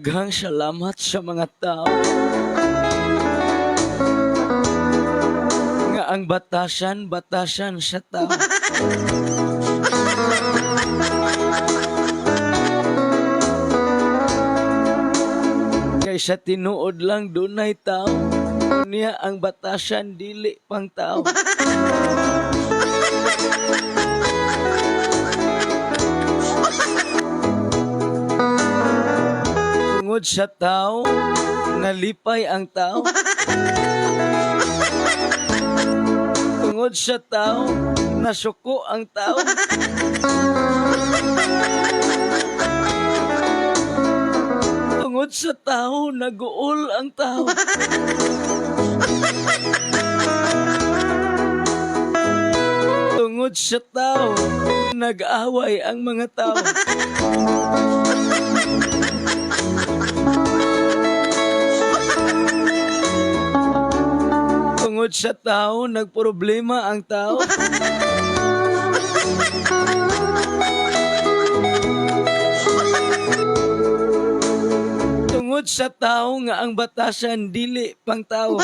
Daghang salamat sa mga tao nga ang batasan sa tao. Kaysa tinuod lang dunay tao, unya ang batasan dili pang tao. Tungod sa tao, nalipay ang tao. Tungod sa tao, nasuko ang tao. Tungod sa tao, naguol ang tao. Tungod sa tao, nag-away ang mga tao. Tungod sa tao, nagproblema ang tao. Tungod sa tao nga ang batasan dili pang tao.